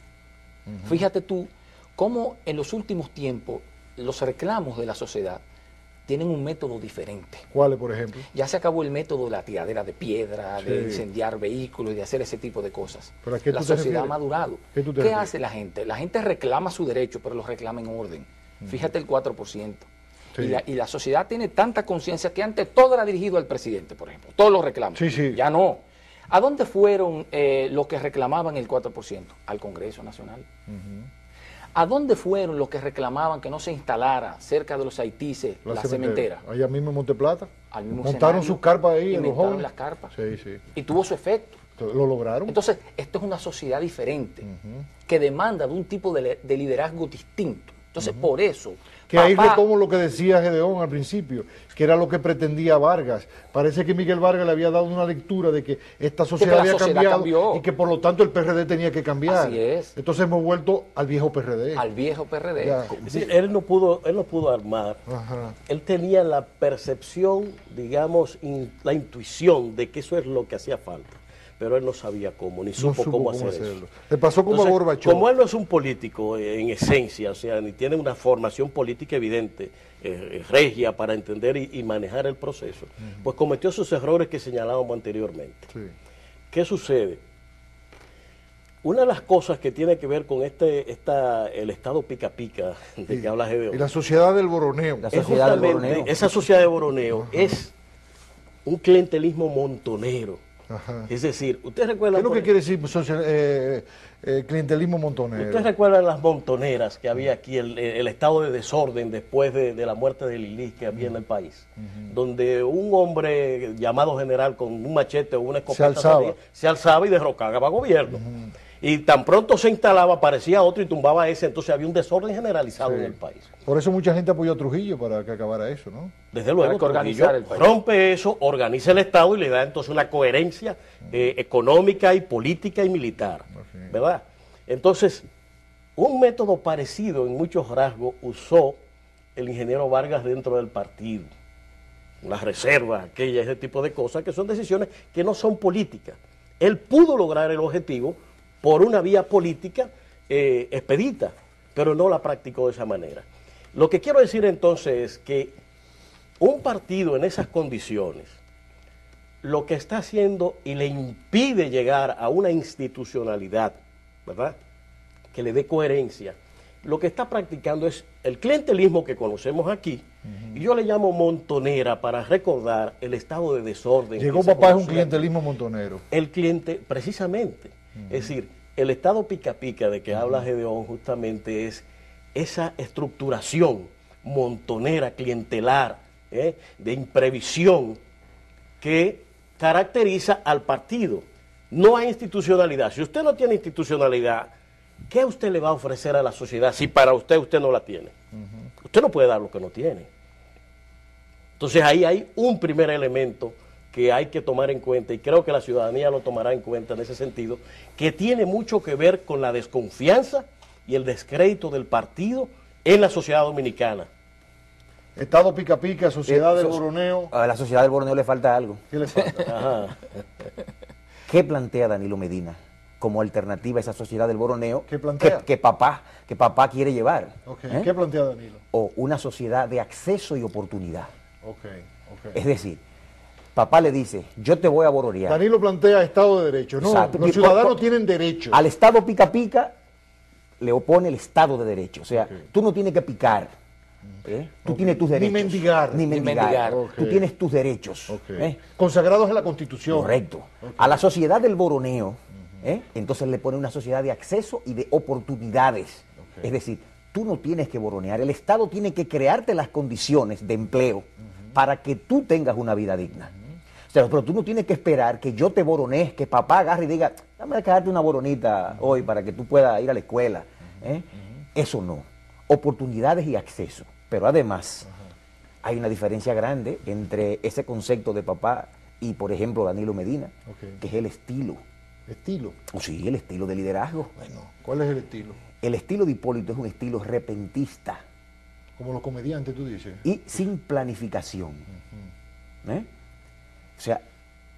Fíjate tú cómo en los últimos tiempos los reclamos de la sociedad tienen un método diferente. ¿Cuáles, por ejemplo? Ya se acabó el método de la tiradera de piedra, de Sí. incendiar vehículos y de hacer ese tipo de cosas. ¿Pero a qué La tú te sociedad ha refieres? madurado. ¿Qué tú te ¿Qué refieres? hace la gente? La gente reclama su derecho, pero lo reclama en orden. Fíjate el 4%. Sí. Y la sociedad tiene tanta conciencia que antes todo era dirigido al presidente, por ejemplo. Todos los reclamos. Sí, sí. Ya no. ¿A dónde fueron los que reclamaban el 4%? Al Congreso Nacional. ¿A dónde fueron los que reclamaban que no se instalara cerca de los Haitises la cementera? Allá mismo en Monteplata. Al mismo Montaron escenario, sus carpas ahí, en los inventaron jóvenes. las carpas. Sí, sí. Y tuvo su efecto. Lo lograron. Entonces, esto es una sociedad diferente, que demanda de un tipo de liderazgo distinto. Entonces, por eso, Que ahí papá- retomo lo que decía Gedeón al principio, que era lo que pretendía Vargas. Parece que Miguel Vargas le había dado una lectura de que esta sociedad la había sociedad cambiado cambió. y que por lo tanto el PRD tenía que cambiar. Así es. Entonces hemos vuelto al viejo PRD. al viejo PRD. Ya. Es decir, él no pudo armar. Ajá. Él tenía la percepción, digamos, la intuición de que eso es lo que hacía falta. Pero él no sabía cómo, ni No supo supo cómo cómo hacer hacerlo. eso. Le pasó como Entonces, a Gorbachov. como él no es un político en esencia, o sea, ni tiene una formación política evidente, regia para entender y manejar el proceso, pues cometió esos errores que señalábamos anteriormente. Sí. ¿Qué sucede? Una de las cosas que tiene que ver con el estado pica pica de que habla Gedeón, Y la sociedad del boroneo. La es sociedad del justamente boroneo. esa sociedad de boroneo es un clientelismo montonero. Ajá. Es decir, ¿usted ¿Qué recuerda? es lo que quiere decir clientelismo montonero? ¿Usted recuerda las montoneras que había aquí, el estado de desorden después de la muerte de Lilis que había en el país? Donde un hombre llamado general con un machete o una escopeta se alzaba y derrocaba gobierno. Y tan pronto se instalaba, aparecía otro y tumbaba ese, entonces había un desorden generalizado en el país. Por eso mucha gente apoyó a Trujillo para que acabara eso, ¿no? Desde luego, Hay que organizar el país. rompe eso, organiza el Estado y le da entonces una coherencia económica y política y militar, ¿verdad? Entonces, un método parecido en muchos rasgos usó el ingeniero Vargas dentro del partido. Las reservas, aquellas, ese tipo de cosas, que son decisiones que no son políticas. Él pudo lograr el objetivo por una vía política expedita, pero no la practicó de esa manera. Lo que quiero decir entonces es que un partido en esas condiciones, lo que está haciendo y le impide llegar a una institucionalidad, ¿verdad?, que le dé coherencia, lo que está practicando es el clientelismo que conocemos aquí, y yo le llamo montonera para recordar el estado de desorden. Llegó que se papá es un conocía. clientelismo montonero. El cliente, precisamente, es decir, el estado pica pica de que habla Gedeón justamente es esa estructuración montonera, clientelar, de imprevisión que caracteriza al partido. No hay institucionalidad. Si usted no tiene institucionalidad, ¿qué usted le va a ofrecer a la sociedad si para usted no la tiene? Usted no puede dar lo que no tiene. Entonces ahí hay un primer elemento que hay que tomar en cuenta, y creo que la ciudadanía lo tomará en cuenta en ese sentido, que tiene mucho que ver con la desconfianza y el descrédito del partido en la sociedad dominicana. Estado pica pica, sociedad del Boroneo. A la sociedad del Boroneo le falta algo. ¿Qué le falta? Ajá. ¿Qué plantea Danilo Medina como alternativa a esa sociedad del Boroneo ¿Qué plantea? que papá quiere llevar? Okay. ¿Qué plantea Danilo? O una sociedad de acceso y oportunidad. Okay. Es decir, papá le dice, yo te voy a bororear. Danilo plantea Estado de Derecho. No, Exacto. los ciudadanos tienen derecho. Al Estado pica pica le opone el Estado de Derecho. O sea, tú no tienes que picar. Tú tienes tus derechos. Ni mendigar. Tú tienes tus derechos. Consagrados en la Constitución. Correcto. A la sociedad del Boroneo, entonces le pone una sociedad de acceso y de oportunidades. Es decir, tú no tienes que boronear. El Estado tiene que crearte las condiciones de empleo para que tú tengas una vida digna. O sea, pero tú no tienes que esperar que yo te boronees, que papá agarre y diga, dame a darte una boronita hoy para que tú puedas ir a la escuela. Eso no. Oportunidades y acceso. Pero además, hay una diferencia grande entre ese concepto de papá y, por ejemplo, Danilo Medina, que es el estilo. ¿Estilo? Sí, el estilo de liderazgo. Bueno, ¿cuál es el estilo? El estilo de Hipólito es un estilo repentista. Como los comediantes, tú dices. Y sin planificación. O sea,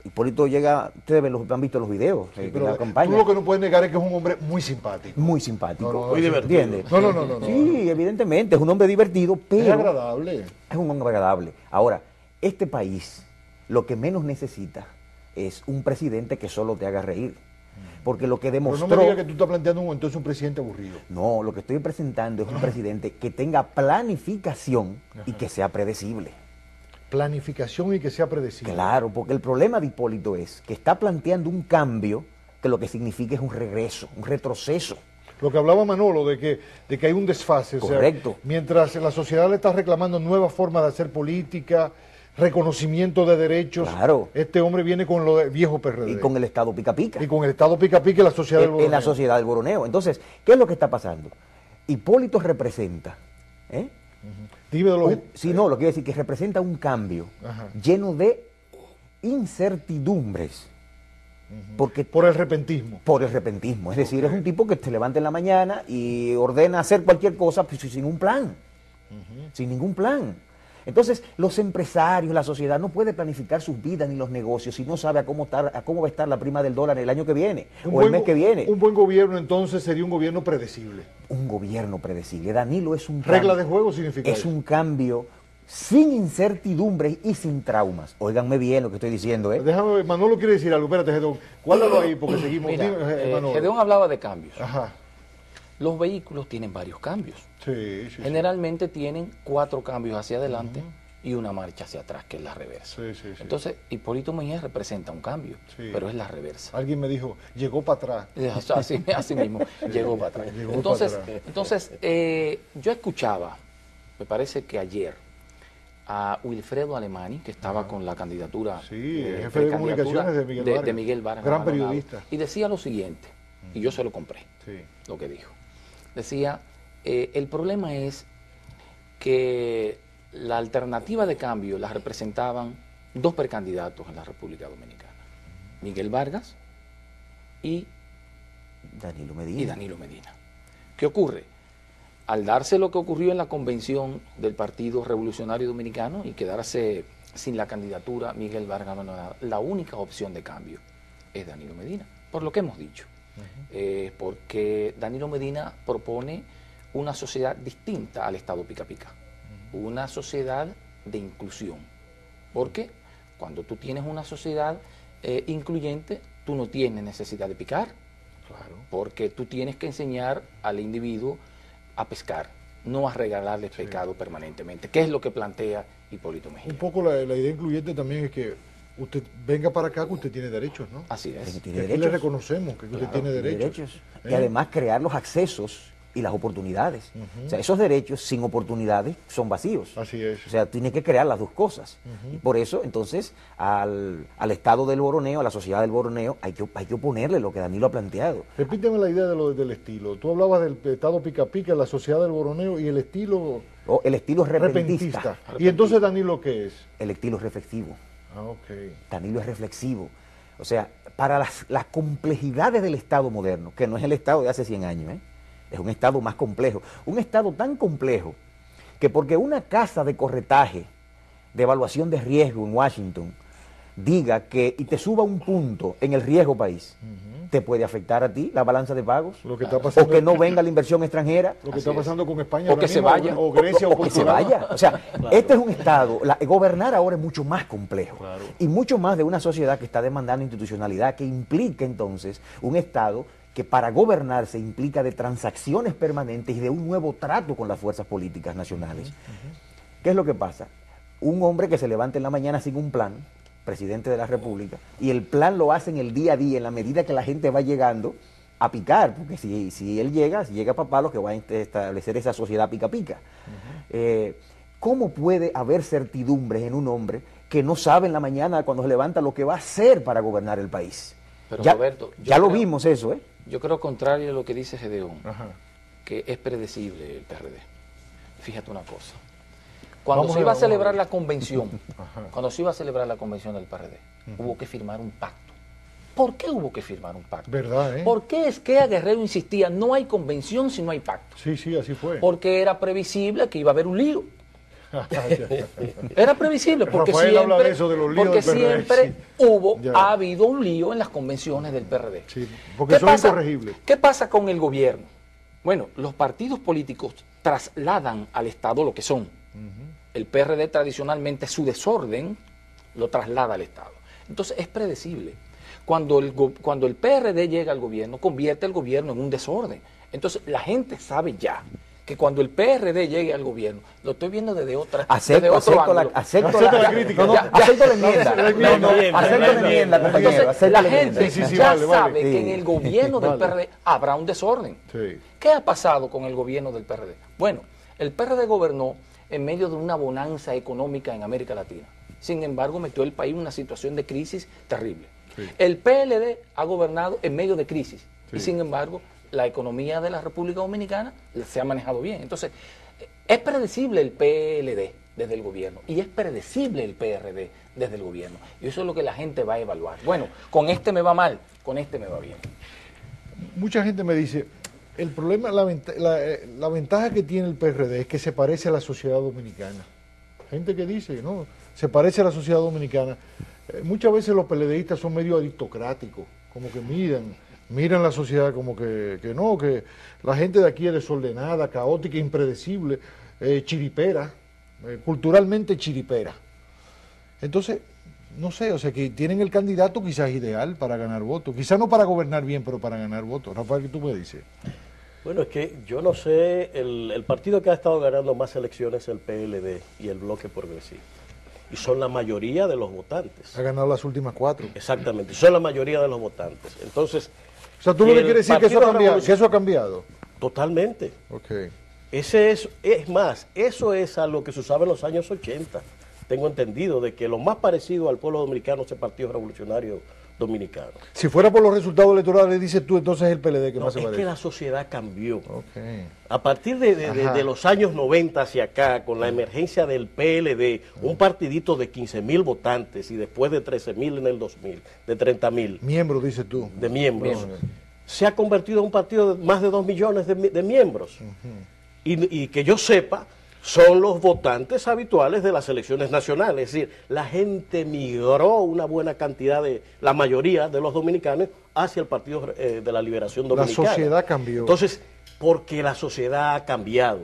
Hipólito llega, ustedes han visto los videos que Pero la acompañan. tú lo que no puedes negar es que es un hombre muy simpático. Muy simpático. Muy divertido. ¿Entiendes? No. Sí, evidentemente, es un hombre divertido, pero... Es agradable. Es un hombre agradable. Ahora, este país lo que menos necesita es un presidente que solo te haga reír. Porque lo que demostró... Pero no me digas que tú estás planteando entonces un presidente aburrido. No, lo que estoy presentando es un presidente que tenga planificación y que sea predecible. Planificación y que sea predecible. Claro, porque el problema de Hipólito es que está planteando un cambio que lo que significa es un regreso, un retroceso. Lo que hablaba Manolo de que hay un desfase. Correcto. O sea, mientras la sociedad le está reclamando nuevas formas de hacer política, reconocimiento de derechos, claro, este hombre viene con lo de viejo PRD. Y con el Estado pica pica. Y con el Estado pica pica y la sociedad del Boroneo. En la sociedad del Boroneo. Entonces, ¿qué es lo que está pasando? Hipólito representa... Dime de los... Sí, no, lo que quiero decir que representa un cambio lleno de incertidumbres. Porque, por el repentismo. Por el repentismo. Es decir, es un tipo que se levanta en la mañana y ordena hacer cualquier cosa pues, sin un plan. Sin ningún plan. Entonces, los empresarios, la sociedad no puede planificar sus vidas ni los negocios si no sabe a cómo va a estar la prima del dólar el año que viene o el mes que viene. Un buen gobierno entonces sería un gobierno predecible. Un gobierno predecible. Danilo es un regla de juego significa es eso. Un cambio sin incertidumbres y sin traumas. Óiganme bien lo que estoy diciendo, ¿eh? Déjame, Manolo quiere decir algo. Espérate, Gedeón. Guárdalo ahí porque seguimos. Mira, Manolo. Gedeón hablaba de cambios. Ajá. Los vehículos tienen varios cambios. Sí. Generalmente tienen 4 cambios hacia adelante y una marcha hacia atrás, que es la reversa. Sí. Entonces, Hipólito Mejía representa un cambio, pero es la reversa. Alguien me dijo, llegó para atrás. Así mismo, llegó para atrás. Entonces, yo escuchaba, me parece que ayer, a Wilfredo Alemani, que estaba con la candidatura, jefe de comunicaciones de Miguel Vargas. Gran periodista. Y decía lo siguiente, y yo se lo compré, lo que dijo. Decía, el problema es que la alternativa de cambio la representaban 2 precandidatos en la República Dominicana, Miguel Vargas y Danilo Medina. ¿Qué ocurre? Al darse lo que ocurrió en la convención del Partido Revolucionario Dominicano y quedarse sin la candidatura Miguel Vargas, la única opción de cambio es Danilo Medina, por lo que hemos dicho. Porque Danilo Medina propone una sociedad distinta al Estado pica pica, una sociedad de inclusión, porque cuando tú tienes una sociedad incluyente, tú no tienes necesidad de picar, porque tú tienes que enseñar al individuo a pescar, no a regalarle pescado permanentemente, que es lo que plantea Hipólito Mejía. Un poco la idea incluyente también es que usted venga para acá que usted tiene derechos, ¿no? Así es. Que aquí le reconocemos que usted tiene derechos. Y además crear los accesos y las oportunidades. O sea, esos derechos sin oportunidades son vacíos. Así es. O sea, tiene que crear las dos cosas. Y por eso, entonces, al estado del boroneo, a la sociedad del boroneo, hay que oponerle lo que Danilo ha planteado. Repíteme la idea del estilo. Tú hablabas del estado pica pica, la sociedad del boroneo y el estilo... El estilo repentista. ¿Y entonces Danilo qué es? El estilo reflexivo. Ah, ok. Danilo es reflexivo. O sea, para las complejidades del Estado moderno, que no es el Estado de hace 100 años, es un Estado más complejo. Un Estado tan complejo que porque una casa de corretaje, de evaluación de riesgo en Washington, diga que y te suba un punto en el riesgo país, te puede afectar a ti la balanza de pagos, Lo que está pasando, o que no venga la inversión extranjera, lo que está pasando con España, O que se vaya, o Grecia, o que se Portugal. vaya. O sea, este es un Estado, gobernar ahora es mucho más complejo, y mucho más de una sociedad que está demandando institucionalidad, que implica entonces un Estado que para gobernarse implica de transacciones permanentes y de un nuevo trato con las fuerzas políticas nacionales. ¿Qué es lo que pasa? Un hombre que se levanta en la mañana sin un plan, presidente de la República, y el plan lo hace en el día a día, en la medida que la gente va llegando a picar, porque si él llega, si llega papá, lo que va a establecer esa sociedad pica pica. ¿Cómo puede haber certidumbres en un hombre que no sabe en la mañana cuando se levanta lo que va a hacer para gobernar el país? Pero Ya, Roberto, ya lo vimos eso, ¿eh? Yo creo contrario a lo que dice Gedeón, Ajá. que es predecible el PRD. Fíjate una cosa. Cuando Vamos se a iba a ver, celebrar vamos la convención, Ajá. cuando se iba a celebrar la convención del PRD, hubo que firmar un pacto. ¿Por qué hubo que firmar un pacto? ¿Verdad, eh? ¿Por qué Esquella Guerrero insistía, no hay convención si no hay pacto? Sí, sí, así fue. Porque era previsible que iba a haber un lío. Ya, ya. Era previsible, porque Rafael habla siempre, de eso, de los líos porque del PRD, siempre sí. Ya. ha habido un lío en las convenciones del PRD. Sí, porque son incorregibles. ¿Qué pasa con el gobierno? Bueno, los partidos políticos trasladan al Estado lo que son. El PRD tradicionalmente su desorden lo traslada al Estado. Entonces es predecible. Cuando el PRD llega al gobierno, convierte el gobierno en un desorden. Entonces la gente sabe ya que cuando el PRD llegue al gobierno, lo estoy viendo desde otro ángulo. Acepto la crítica. Acepto la enmienda. Acepto la enmienda, compañero. Entonces acepto la la enmienda. gente Sí, ya vale, vale. sabe que Sí. en el gobierno del PRD habrá un desorden. Sí. ¿Qué ha pasado con el gobierno del PRD? Bueno, el PRD gobernó en medio de una bonanza económica en América Latina. Sin embargo, metió el país en una situación de crisis terrible. Sí. El PLD ha gobernado en medio de crisis y Sí. sin embargo, la economía de la República Dominicana se ha manejado bien. Entonces, es predecible el PLD desde el gobierno y es predecible el PRD desde el gobierno. Y eso es lo que la gente va a evaluar. Bueno, con este me va mal, con este me va bien. Mucha gente me dice, el problema, la ventaja que tiene el PRD es que se parece a la sociedad dominicana. Gente que dice, no, se parece a la sociedad dominicana. Muchas veces los PLDistas son medio aristocráticos, como que miran la sociedad como que no, que la gente de aquí es desordenada, caótica, impredecible, chiripera, culturalmente chiripera. Entonces, no sé, o sea, que tienen el candidato quizás ideal para ganar votos. Quizás no para gobernar bien, pero para ganar votos. Rafael, ¿qué tú me dices? Bueno, es que yo no sé, el partido que ha estado ganando más elecciones es el PLD y el Bloque Progresista. Y son la mayoría de los votantes. Ha ganado las últimas 4. Exactamente, son la mayoría de los votantes. Entonces, O sea, tú lo que quieres decir que eso ha Partido cambiado. Que eso ha cambiado. totalmente. Ok. Ese es más, eso es a lo que se usaba en los años 80. Tengo entendido de que lo más parecido al pueblo dominicano es el Partido Revolucionario Dominicano. Si fuera por los resultados electorales, dices tú, entonces es el PLD que No, más se es parece. que la sociedad cambió. Ok. A partir Ajá. de los años 90 hacia acá, con la emergencia del PLD, un partidito de 15.000 votantes y después de 13.000 en el 2000, de 30.000 Miembro, dices tú. de miembros, No, se ha convertido en un partido de más de 2 millones de miembros. Y que yo sepa, son los votantes habituales de las elecciones nacionales. Es decir, la gente migró una buena cantidad la mayoría de los dominicanos hacia el Partido de la Liberación La Dominicana. sociedad cambió. Entonces, porque la sociedad ha cambiado.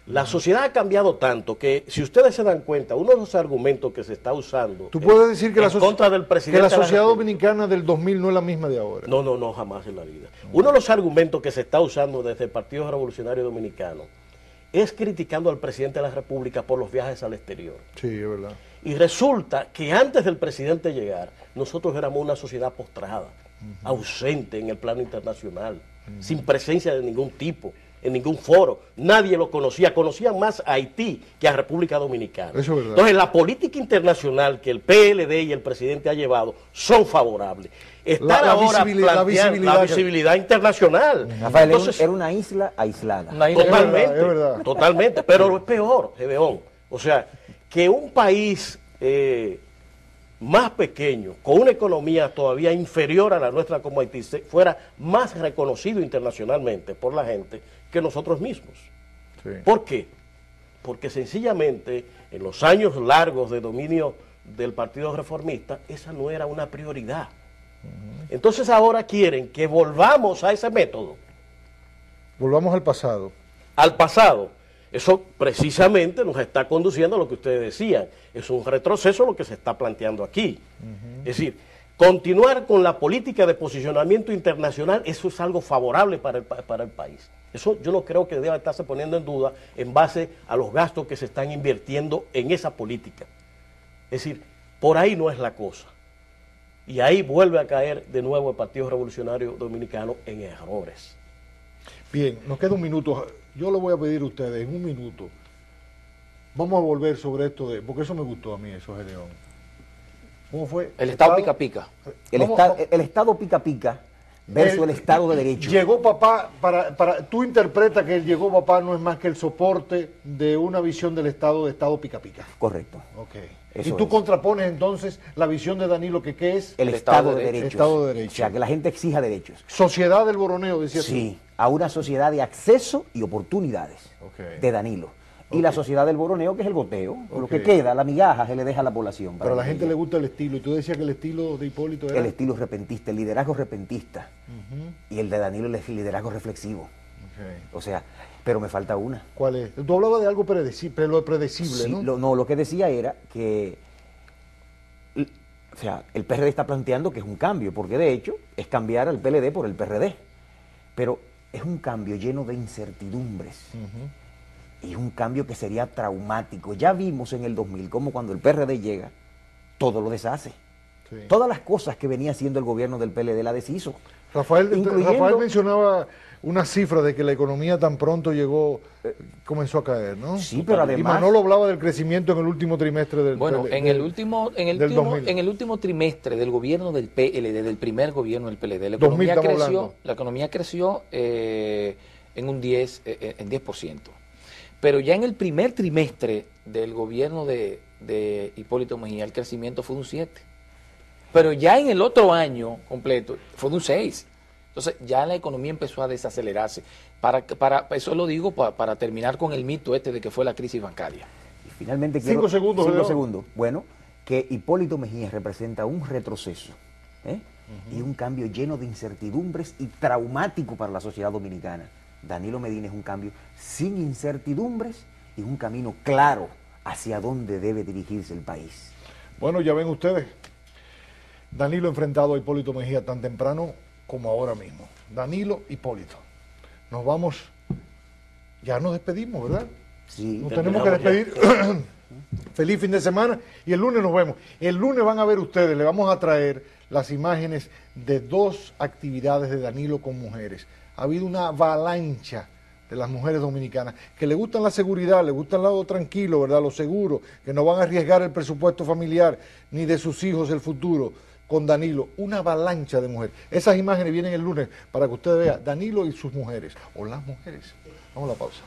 La sociedad ha cambiado tanto que, si ustedes se dan cuenta, uno de los argumentos que se está usando Tú puedes decir que en contra del presidente de la sociedad República. dominicana del 2000 no es la misma de ahora. No, jamás en la vida. Uno de los argumentos que se está usando desde el Partido Revolucionario Dominicano es criticando al presidente de la República por los viajes al exterior. Sí, es verdad. Y resulta que antes del presidente llegar, nosotros éramos una sociedad postrada, ausente en el plano internacional, sin presencia de ningún tipo. en ningún foro, nadie lo conocía, conocían más a Haití que a República Dominicana. Eso es verdad. Entonces la política internacional que el PLD y el presidente ha llevado son favorables. Estar ahora planteando la visibilidad internacional. Rafael, Entonces, era una isla aislada. Una isla- totalmente, es verdad. totalmente, pero lo es peor, Gedeón. O sea, que un país más pequeño, con una economía todavía inferior a la nuestra como Haití, fuera más reconocido internacionalmente por la gente que nosotros mismos. Sí. ¿Por qué? Porque sencillamente en los años largos de dominio del Partido Reformista, esa no era una prioridad. Entonces ahora quieren que volvamos a ese método. Volvamos al pasado. Al pasado. Eso precisamente nos está conduciendo a lo que ustedes decían. Es un retroceso lo que se está planteando aquí. Es decir, continuar con la política de posicionamiento internacional, eso es algo favorable para el país. Eso yo no creo que deba estarse poniendo en duda en base a los gastos que se están invirtiendo en esa política. Es decir, por ahí no es la cosa. Y ahí vuelve a caer de nuevo el Partido Revolucionario Dominicano en errores. Bien, nos queda un minuto. Yo le voy a pedir a ustedes, en un minuto, vamos a volver sobre esto porque eso me gustó a mí, eso, Gedeón. ¿Cómo fue? El Estado pica pica. El Estado pica pica versus el Estado de Derecho. Llegó papá, tú interpretas que el llegó papá no es más que el soporte de una visión del Estado de Estado pica pica. Correcto. Ok. Eso Y tú es. contrapones entonces la visión de Danilo, que ¿qué es? El El Estado Estado de de Derecho. Estado de Derecho. O sea, que la gente exija derechos. Sociedad del Boroneo, decía Sí, a una sociedad de acceso y oportunidades Ok. de Danilo. Y la sociedad del boroneo, que es el goteo, lo Ok. que queda, la migaja se le deja a la población. Pero a la que gente le gusta el estilo. Y tú decías que el estilo de Hipólito era... el estilo repentista, el liderazgo repentista. Y el de Danilo el liderazgo reflexivo. Ok. O sea, pero me falta una. ¿Cuál es? Tú hablabas de algo predecible, pero lo predecible, Sí, ¿no? lo que decía era que, o sea, el PRD está planteando que es un cambio, porque de hecho es cambiar al PLD por el PRD. Pero es un cambio lleno de incertidumbres. Y es un cambio que sería traumático. Ya vimos en el 2000 cómo cuando el PRD llega, todo lo deshace. Sí. Todas las cosas que venía haciendo el gobierno del PLD la deshizo. Rafael Incluyendo- mencionaba una cifra de que la economía tan pronto llegó, comenzó a caer, ¿no? Sí, pero Y además... Manolo hablaba del crecimiento en el último trimestre del Bueno, PLD, en el último trimestre del gobierno del PLD, del primer gobierno del PLD, la 2000 economía estamos creció, hablando. la economía creció en un 10%. Pero ya en el primer trimestre del gobierno de Hipólito Mejía, el crecimiento fue de un 7%. Pero ya en el otro año completo fue de un 6%. Entonces ya la economía empezó a desacelerarse. Eso lo digo para terminar con el mito este de que fue la crisis bancaria. Y finalmente 5 segundos, 5 León. segundos. Bueno, que Hipólito Mejía representa un retroceso y un cambio lleno de incertidumbres y traumático para la sociedad dominicana. Danilo Medina es un cambio sin incertidumbres y un camino claro hacia dónde debe dirigirse el país. Bueno, ya ven ustedes, Danilo enfrentado a Hipólito Mejía tan temprano como ahora mismo. Danilo, Hipólito. Nos vamos, ya nos despedimos, ¿verdad? Sí, Nos tenemos que despedir. Feliz fin de semana y el lunes nos vemos. El lunes van a ver ustedes, le vamos a traer las imágenes de 2 actividades de Danilo con mujeres. Ha habido una avalancha de las mujeres dominicanas que le gustan la seguridad, le gusta el lado tranquilo, ¿verdad? Lo seguro, que no van a arriesgar el presupuesto familiar ni de sus hijos el futuro. Con Danilo, una avalancha de mujeres. Esas imágenes vienen el lunes para que usted vea Danilo y sus mujeres, o las mujeres. Vamos a la pausa.